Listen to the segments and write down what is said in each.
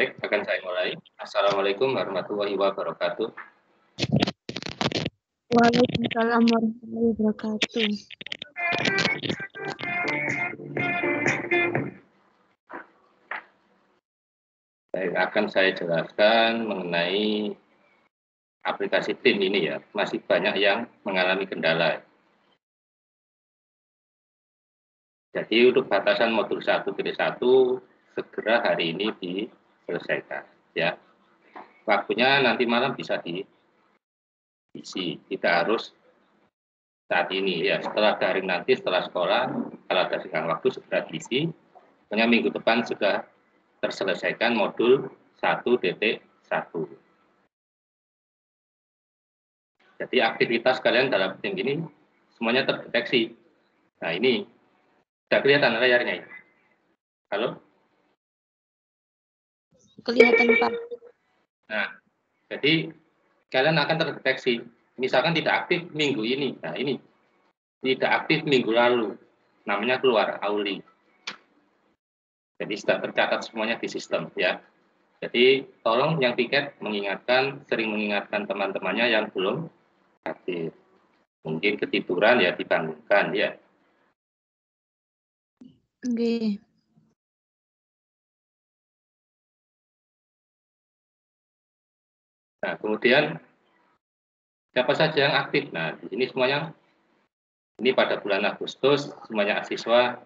Baik, akan saya mulai. Assalamualaikum warahmatullahi wabarakatuh. Waalaikumsalam warahmatullahi wabarakatuh. Baik, akan saya jelaskan mengenai aplikasi tim ini ya. Masih banyak yang mengalami kendala. Jadi untuk batasan modul 1.1 segera hari ini diselesaikan ya. Waktunya nanti malam bisa diisi. Tidak harus saat ini ya. Setelah daring nanti setelah sekolah kalau ada senggang waktu segera diisi. Pokoknya minggu depan sudah terselesaikan modul 1.1. Jadi aktivitas kalian dalam tim ini semuanya terdeteksi. Nah ini sudah kelihatan layarnya ini. Halo? Kelihatan Pak. Nah, jadi kalian akan terdeteksi. Misalkan tidak aktif minggu ini. Nah ini tidak aktif minggu lalu. Namanya keluar Auli. Jadi sudah tercatat semuanya di sistem ya. Jadi tolong yang tiket mengingatkan, sering mengingatkan teman-temannya yang belum aktif. Mungkin ketiduran ya dibangunkan ya. Oke. Nah, kemudian siapa saja yang aktif? Nah, di sini semuanya ini pada bulan Agustus semuanya siswa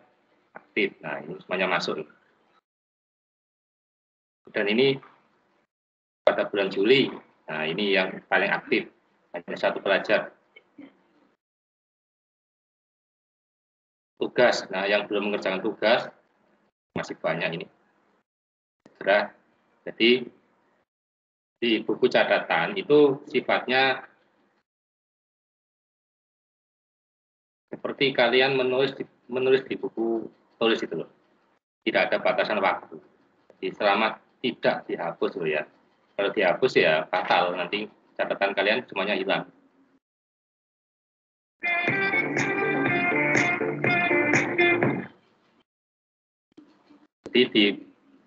aktif. Nah, ini semuanya masuk. Dan ini pada bulan Juli. Nah, ini yang paling aktif. Hanya satu pelajar. Tugas. Nah, yang belum mengerjakan tugas masih banyak ini. Segera. Jadi di buku catatan itu sifatnya seperti kalian menulis di buku tulis itu loh. Tidak ada batasan waktu. Jadi selama tidak dihapus loh ya. Kalau dihapus ya fatal, nanti catatan kalian semuanya hilang. Jadi di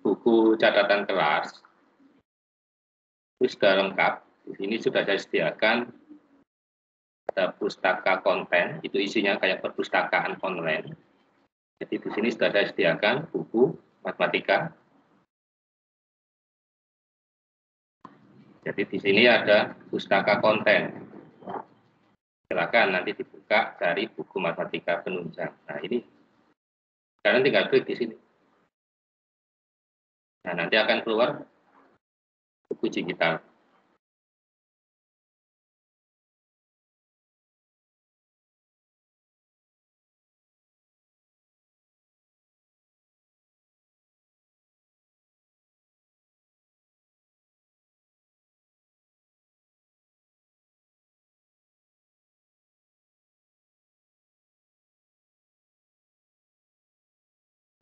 buku catatan kelas itu sudah lengkap. Di sini sudah saya sediakan ada pustaka konten, itu isinya kayak perpustakaan online. Jadi di sini sudah saya sediakan buku matematika. Jadi di sini ada pustaka konten. Silakan nanti dibuka dari buku matematika penunjang. Nah ini kalian tinggal klik di sini. Nah nanti akan keluar buku digital.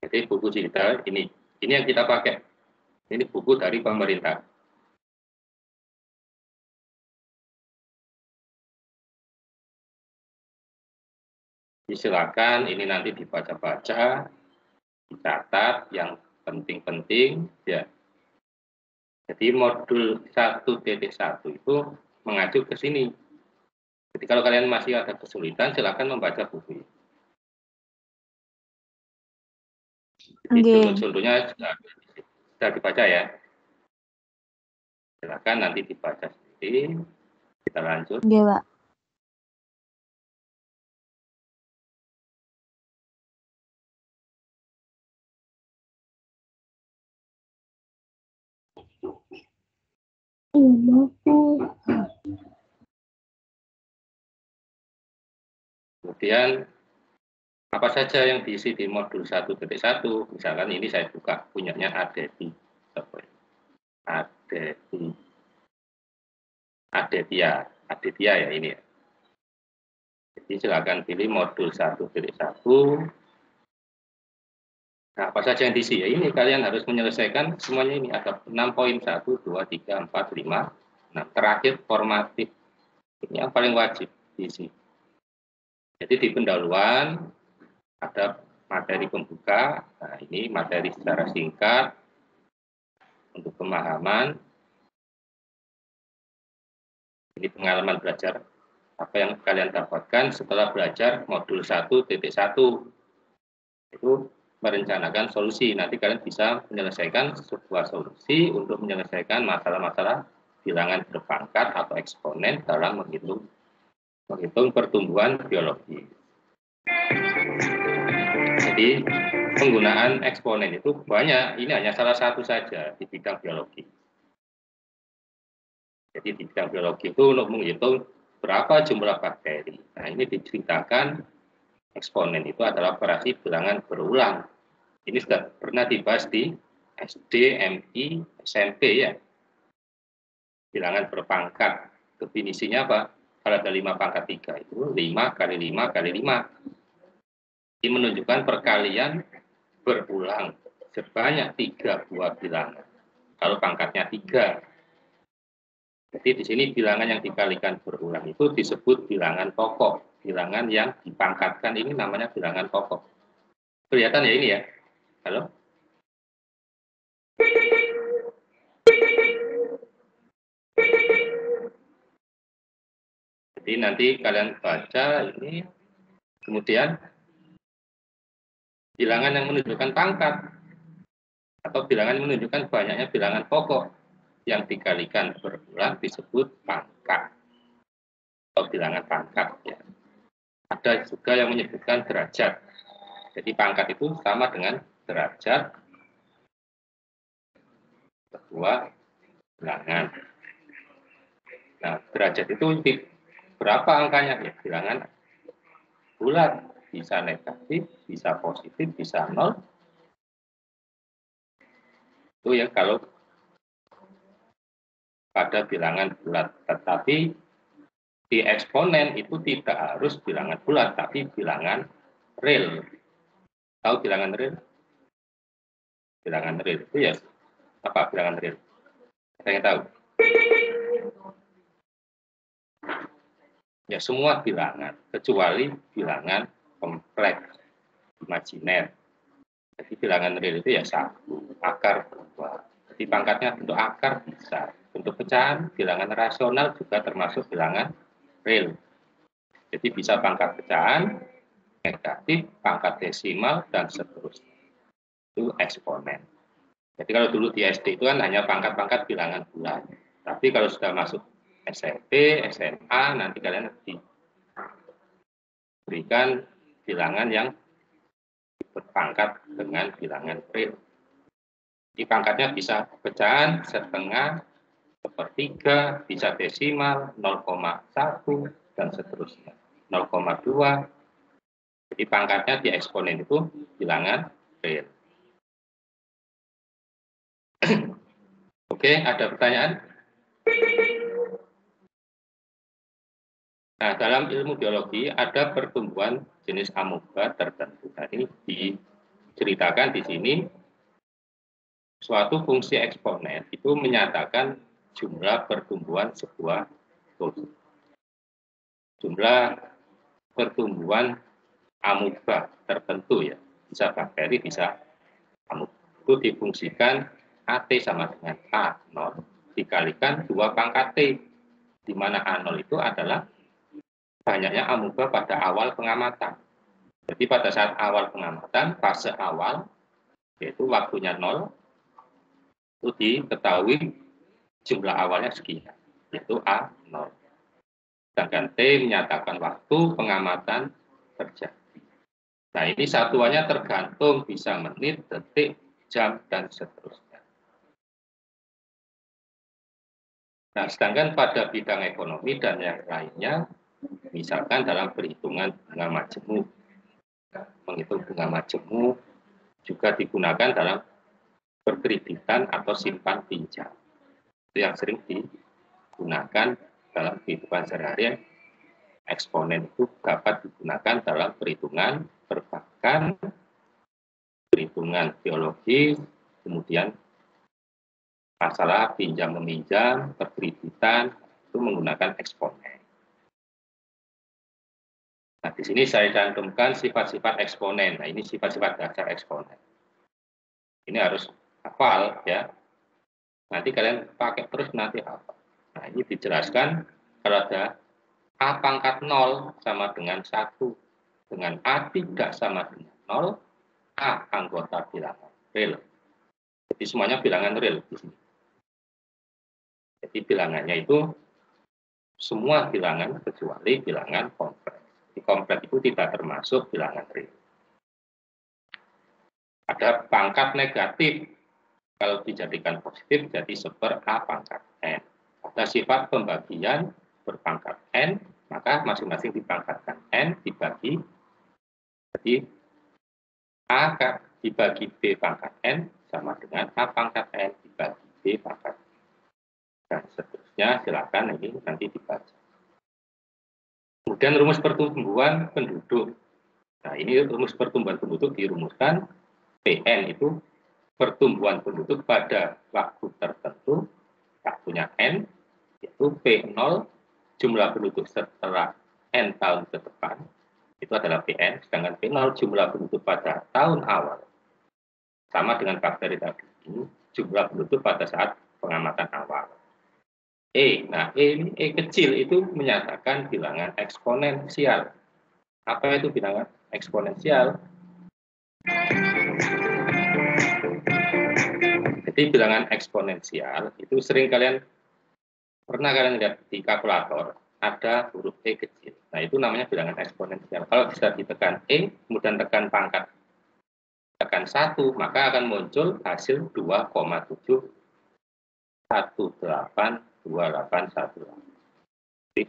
Jadi buku digital ini yang kita pakai. Ini buku dari pemerintah. Silakan ini nanti dibaca-baca, dicatat yang penting-penting ya. Jadi modul 1.1 itu mengacu ke sini. Jadi kalau kalian masih ada kesulitan silakan membaca buku ini. Jadi contoh-contohnya sudah dibaca ya. Silakan nanti dibaca sendiri. Kita lanjut. Oke, Pak. Kemudian apa saja yang diisi di modul 1.1, misalkan ini saya buka punyanya Adetia ya ini ya. Jadi silakan pilih modul 1.1. Nah, apa saja yang diisi ya ini kalian harus menyelesaikan semuanya ini ada 6 poin 1, 2, 3, 4, 5. Nah, terakhir formatif. Ini yang paling wajib diisi. Jadi di pendahuluan ada materi pembuka. Nah, ini materi secara singkat. untuk pemahaman. Ini pengalaman belajar apa yang kalian dapatkan setelah belajar modul 1.1. Itu merencanakan solusi. Nanti kalian bisa menyelesaikan sebuah solusi untuk menyelesaikan masalah-masalah bilangan berpangkat atau eksponen dalam menghitung pertumbuhan biologi. Jadi penggunaan eksponen itu banyak. Ini hanya salah satu saja di bidang biologi. Jadi di bidang biologi itu untuk menghitung berapa jumlah bakteri. Nah, ini diceritakan eksponen itu adalah operasi bilangan berulang. Ini sudah pernah dibahas di SD, MI, SMP ya. Bilangan berpangkat. Definisinya apa? Kalau ada 5 pangkat 3 itu 5 kali 5 kali 5. Ini menunjukkan perkalian berulang sebanyak 3 buah bilangan. Kalau pangkatnya 3. Jadi di sini bilangan yang dikalikan berulang itu disebut bilangan pokok. Bilangan yang dipangkatkan ini namanya bilangan pokok. Kelihatan ya ini ya? Halo? Jadi nanti kalian baca ini, kemudian bilangan yang menunjukkan pangkat atau bilangan yang menunjukkan banyaknya bilangan pokok yang dikalikan berulang disebut pangkat atau bilangan pangkat ya. Ada juga yang menyebutkan derajat. Jadi pangkat itu sama dengan derajat sebuah bilangan. Nah, derajat itu berapa angkanya? Ya, bilangan bulat, bisa negatif, bisa positif, bisa 0. Itu ya kalau pada bilangan bulat. Tetapi di eksponen itu tidak harus bilangan bulat, tapi bilangan real. Tahu bilangan real? Bilangan real itu ya apa bilangan real? Saya tahu. Ya semua bilangan, kecuali bilangan kompleks, imajiner. Jadi bilangan real itu ya 1, akar 2. Jadi pangkatnya bentuk akar bisa. Bentuk pecahan, bilangan rasional juga termasuk bilangan real. Jadi bisa pangkat pecahan, negatif, pangkat desimal, dan seterusnya. Itu eksponen. Jadi kalau dulu di SD itu kan hanya pangkat-pangkat bilangan bulat. Tapi kalau sudah masuk SMP, SMA, nanti kalian diberikan bilangan yang berpangkat dengan bilangan real. Di pangkatnya bisa pecahan, setengah, sepertiga, bisa desimal, 0,1, dan seterusnya. 0,2. Jadi pangkatnya di eksponen itu bilangan real. Oke, ada pertanyaan? Nah, dalam ilmu biologi ada pertumbuhan jenis amoeba tertentu. Nah, ini diceritakan di sini suatu fungsi eksponen itu menyatakan jumlah pertumbuhan sebuah proses. Jumlah pertumbuhan amoeba tertentu ya, bisa bakteri, bisa amoeba. Itu difungsikan AT sama dengan A0 dikalikan 2 pangkat T, di mana A0 itu adalah banyaknya amoeba pada awal pengamatan. Jadi pada saat awal pengamatan, fase awal, yaitu waktunya 0, itu diketahui jumlah awalnya sekian, yaitu A0. Sedangkan T menyatakan waktu pengamatan terjadi. Nah, ini satuannya tergantung bisa menit, detik, jam, dan seterusnya. Nah, sedangkan pada bidang ekonomi dan yang lainnya, misalkan dalam perhitungan bunga majemuk, menghitung bunga majemuk juga digunakan dalam perkreditan atau simpan pinjam. Itu yang sering digunakan dalam kehidupan sehari-hari. Eksponen itu dapat digunakan dalam perhitungan perbankan, perhitungan biologi, kemudian masalah pinjam meminjam, perkreditan itu menggunakan eksponen. Nah, di sini saya cantumkan sifat-sifat eksponen. Nah, ini sifat-sifat dasar eksponen. Ini harus hafal ya. Nanti kalian pakai terus nanti apa. Nah, ini dijelaskan kalau ada A pangkat 0 sama dengan 1, dengan A tidak sama dengan 0, A anggota bilangan real. Jadi semuanya bilangan real di sini. Jadi bilangannya itu semua bilangan kecuali bilangan kompleks. Di kompleks itu tidak termasuk bilangan real. Ada pangkat negatif, kalau dijadikan positif jadi seper A pangkat N. Ada sifat pembagian berpangkat N, maka masing-masing dipangkatkan N dibagi, jadi A dibagi B pangkat N sama dengan A pangkat N dibagi B pangkat N. Dan seterusnya, silakan ini nanti dibaca. Kemudian rumus pertumbuhan penduduk. Nah, ini rumus pertumbuhan penduduk dirumuskan PN itu pertumbuhan penduduk pada waktu tertentu, waktunya N, yaitu P0, jumlah penduduk setelah N tahun ke depan, itu adalah PN, sedangkan P0 jumlah penduduk pada tahun awal. Sama dengan bakteri tadi, jumlah penduduk pada saat pengamatan awal. Nah ini kecil itu menyatakan bilangan eksponensial. Apa itu bilangan eksponensial? Jadi bilangan eksponensial itu sering pernah kalian lihat di kalkulator ada huruf E kecil. Nah itu namanya bilangan eksponensial. Kalau bisa ditekan E, kemudian tekan pangkat, tekan 1, maka akan muncul hasil 2,7182818. Jadi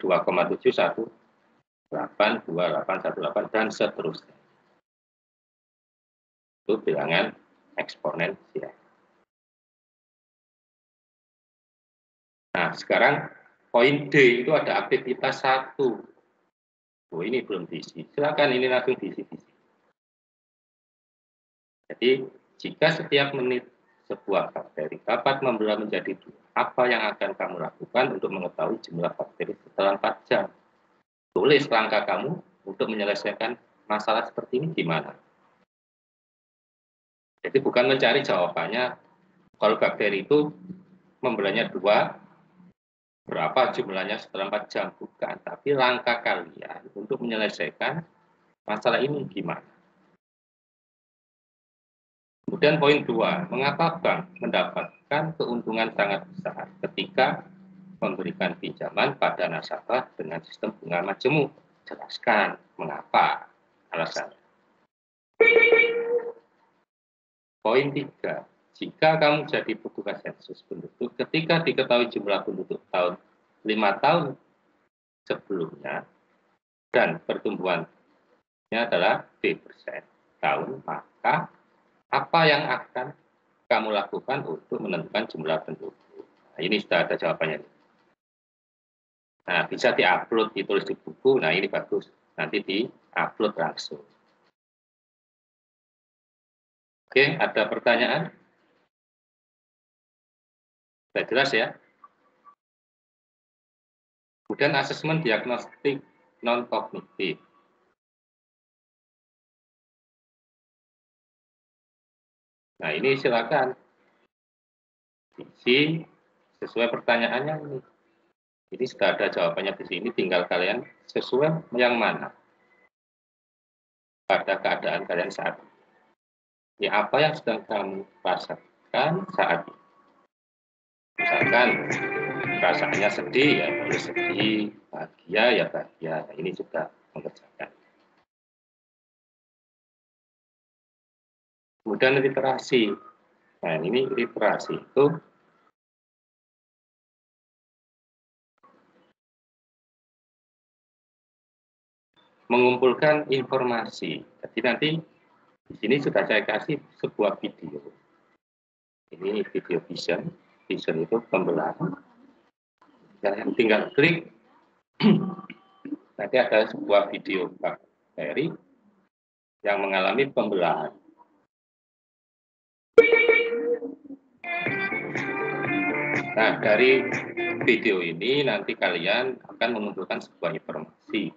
2,7182818 dan seterusnya. Itu bilangan eksponensial. Nah, sekarang poin D itu ada aktivitas 1. Oh, ini belum diisi. Silakan ini langsung diisi. Jadi, jika setiap menit sebuah bakteri dapat membelah menjadi 2, apa yang akan kamu lakukan untuk mengetahui jumlah bakteri setelah 4 jam? Tulis langkah kamu untuk menyelesaikan masalah seperti ini gimana? Jadi bukan mencari jawabannya, kalau bakteri itu membelahnya 2, berapa jumlahnya setelah 4 jam, bukan. Tapi langkah kalian untuk menyelesaikan masalah ini gimana? Kemudian poin 2, mengapa bank mendapatkan keuntungan sangat besar ketika memberikan pinjaman pada nasabah dengan sistem bunga majemuk? Jelaskan mengapa alasannya. Poin 3, jika kamu jadi petugas sensus penduduk, ketika diketahui jumlah penduduk tahun 5 tahun sebelumnya dan pertumbuhannya adalah B% tahun, maka apa yang akan kamu lakukan untuk menentukan jumlah penduduk? Nah, ini sudah ada jawabannya. Nah, bisa diupload, ditulis di buku. Nah, ini bagus. Nanti diupload langsung. Oke, ada pertanyaan? Sudah jelas ya? Kemudian asesmen diagnostik non-kognitif. Nah, ini silakan isi sesuai pertanyaannya ini. Ini sudah ada jawabannya di sini, tinggal kalian sesuai yang mana pada keadaan kalian saat ini. Ya, apa yang sedang kamu rasakan saat ini? Misalkan perasaannya sedih, ya boleh sedih, bahagia, ya bahagia. Nah, ini juga mengerjakan. Kemudian literasi. Nah, ini literasi itu mengumpulkan informasi. Jadi nanti di sini sudah saya kasih sebuah video. Ini video vision. Vision itu pembelahan. Kalian tinggal klik. Nanti ada sebuah video bakteri yang mengalami pembelahan. Nah, dari video ini nanti kalian akan mengumpulkan sebuah informasi.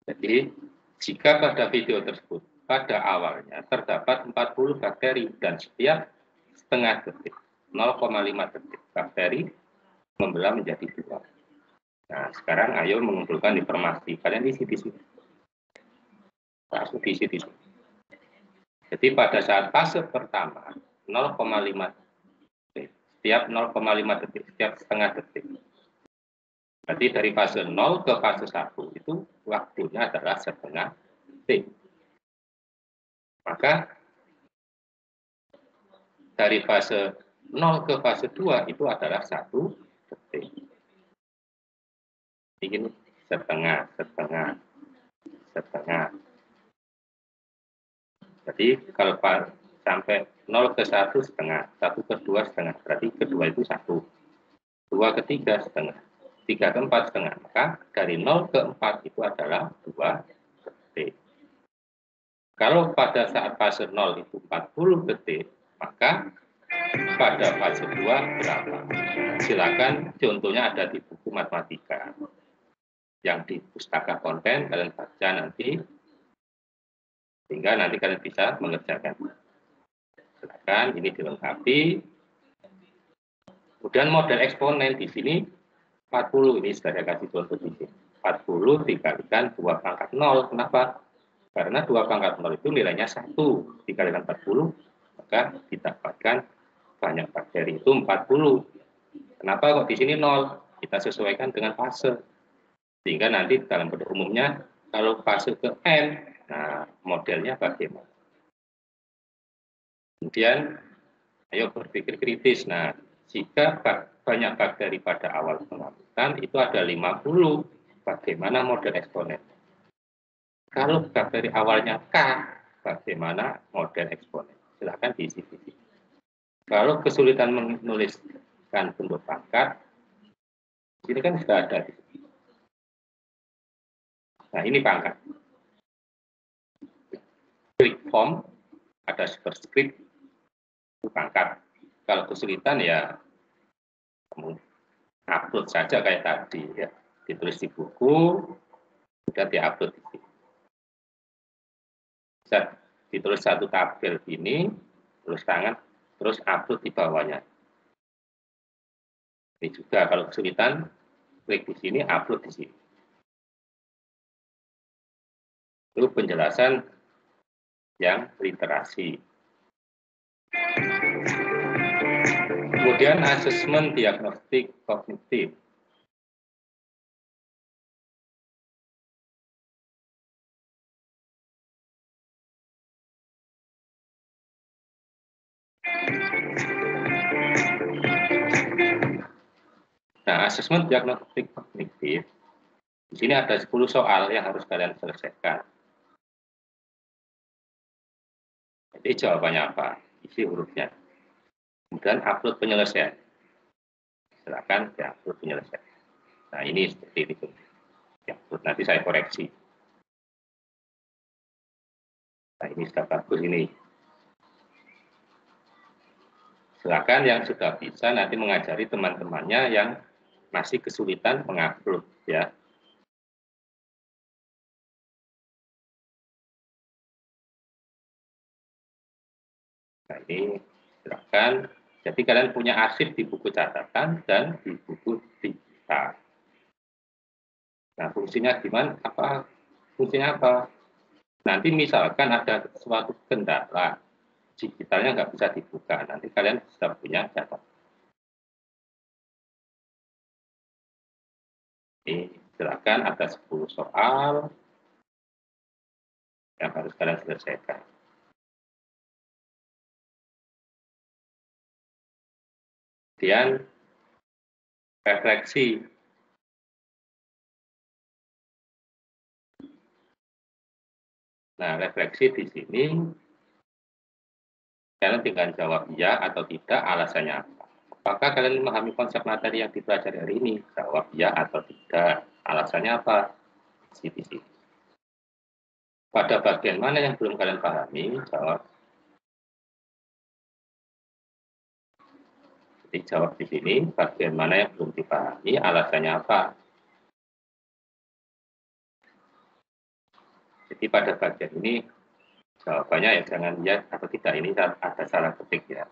Jadi, jika pada video tersebut pada awalnya terdapat 40 bakteri dan setiap setengah detik 0,5 detik bakteri membelah menjadi 2. Nah, sekarang ayo mengumpulkan informasi. Kalian isi di sini. Langsung diisi di sini. Jadi pada saat fase pertama 0,5 detik, setiap 0,5 detik, setiap setengah detik. Berarti dari fase 0 ke fase 1 itu waktunya adalah setengah detik. Maka dari fase 0 ke fase 2 itu adalah 1 detik. Ini setengah. Jadi kalau sampai 0 ke 1 setengah, 1 ke 2 setengah, berarti kedua itu 1. 2 ke 3 setengah, 3 ke 4 setengah. Maka dari 0 ke 4 itu adalah 2 detik. Kalau pada saat fase 0 itu 40 detik, maka pada fase 2 berapa? Silakan contohnya ada di buku matematika. Yang di pustaka konten kalian baca nanti, sehingga nanti kalian bisa mengerjakan. Silakan ini dilengkapi. Kemudian model eksponen di sini 40, ini sudah saya kasih contoh di sini. 40 dikalikan 2 pangkat 0. Kenapa? Karena 2 pangkat 0 itu nilainya 1 dikalikan 40, maka didapatkan banyak bakteri itu 40. Kenapa kok di sini 0? Kita sesuaikan dengan fase. Sehingga nanti dalam pada umumnya kalau fase ke N, nah modelnya bagaimana? Kemudian ayo berpikir kritis. Nah, jika banyak bakteri pada awal pengambilan itu ada 50, bagaimana model eksponen? Kalau bakteri awalnya K, bagaimana model eksponen? Silakan diisi. Kalau kesulitan menuliskan bentuk pangkat, ini kan sudah ada di sini. Nah, ini pangkat. Klik form, ada superscript, pangkat. Kalau kesulitan ya kamu upload saja kayak tadi ya, ditulis di buku, sudah diupload di sini. Bisa ditulis satu tabel ini, tulis tangan, terus upload di bawahnya. Ini juga kalau kesulitan, klik di sini, upload di sini. Itu penjelasan yang literasi. Kemudian asesmen diagnostik kognitif. Nah, asesmen diagnostik kognitif, di sini ada 10 soal yang harus kalian selesaikan. Jadi jawabannya apa? Isi hurufnya. Kemudian upload penyelesaian. Silakan diupload penyelesaian. Nah, ini seperti itu. Diupload. Nanti saya koreksi. Nah, ini sudah bagus ini. Silakan yang sudah bisa nanti mengajari teman-temannya yang masih kesulitan mengupload ya. Nah, ini silakan. Jadi kalian punya arsip di buku catatan dan di buku digital. Nah, fungsinya gimana? Fungsinya apa? Nanti misalkan ada suatu kendala, digitalnya nggak bisa dibuka. Nanti kalian bisa punya catatan. Ini silakan ada 10 soal yang harus kalian selesaikan. Kemudian refleksi. Nah, refleksi di sini kalian tinggal jawab ya atau tidak, alasannya apa. Apakah kalian memahami konsep materi yang dipelajari hari ini? Jawab ya atau tidak. Alasannya apa? Di sini. Pada bagian mana yang belum kalian pahami? Jawab. Jadi jawab di sini, bagian mana yang belum dipahami, alasannya apa? Jadi pada bagian ini Jawabannya ya jangan lihat atau tidak, ini ada salah ketik ya.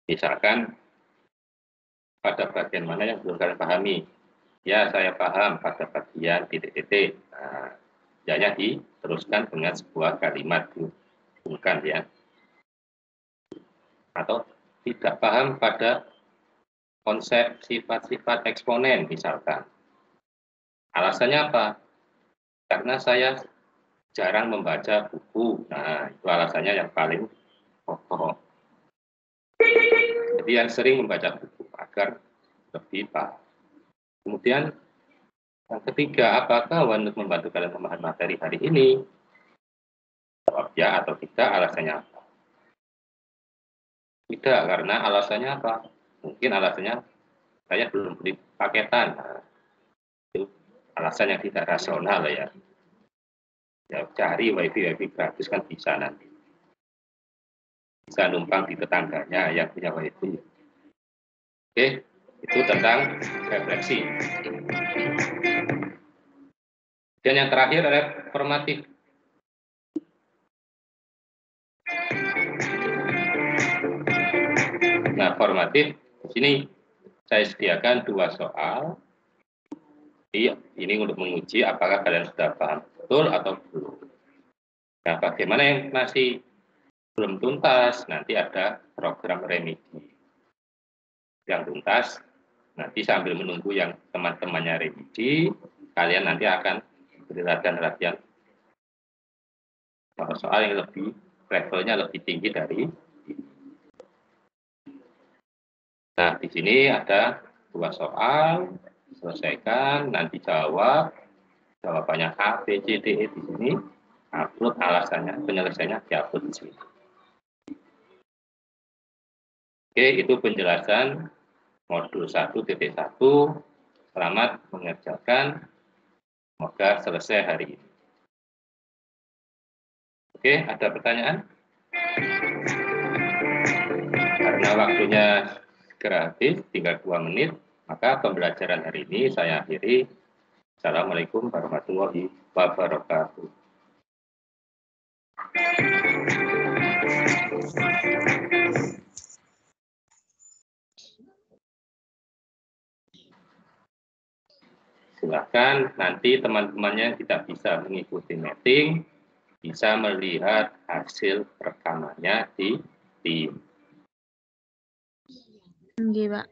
Misalkan pada bagian mana yang belum kalian pahami. Ya, saya paham pada bagian titik-titik. Nah, hanya diteruskan dengan sebuah kalimat bukan ya. Atau tidak paham pada konsep sifat-sifat eksponen misalkan. Alasannya apa? Karena saya jarang membaca buku. Nah, itu alasannya yang paling pokok. Jadi yang sering membaca buku agar lebih paham. Kemudian yang ketiga, apakah untuk membantu kalian memahami materi hari ini? Jawab ya atau tidak, alasannya apa? Tidak, karena alasannya apa? Mungkin alasannya saya belum beli paketan. Nah, itu alasan yang tidak rasional ya. Ya, cari wifi gratis kan bisa nanti. Bisa numpang di tetangganya yang punya wifi. Oke, itu tentang refleksi. Dan yang terakhir adalah formatif. Nah, formatif di sini saya sediakan 2 soal. Ini untuk menguji apakah kalian sudah paham betul atau belum. Nah, bagaimana yang masih belum tuntas, nanti ada program remedi. Yang tuntas, nanti sambil menunggu yang teman-temannya remedi, kalian nanti akan beri latihan-latihan soal yang lebih, levelnya lebih tinggi dari ini. Nah, di sini ada 2 soal, selesaikan, nanti jawab, jawabannya A, B, C, D, E di sini, upload alasannya, penyelesaiannya diupload di sini. Oke, itu penjelasan modul 1.1. Selamat mengerjakan, semoga selesai hari ini. Oke, ada pertanyaan? Karena waktunya segera habis, tinggal 2 menit, maka pembelajaran hari ini saya akhiri. Assalamualaikum warahmatullahi wabarakatuh. Silakan nanti teman-temannya yang tidak bisa mengikuti meeting, bisa melihat hasil rekamannya di tim. Nggih, Pak.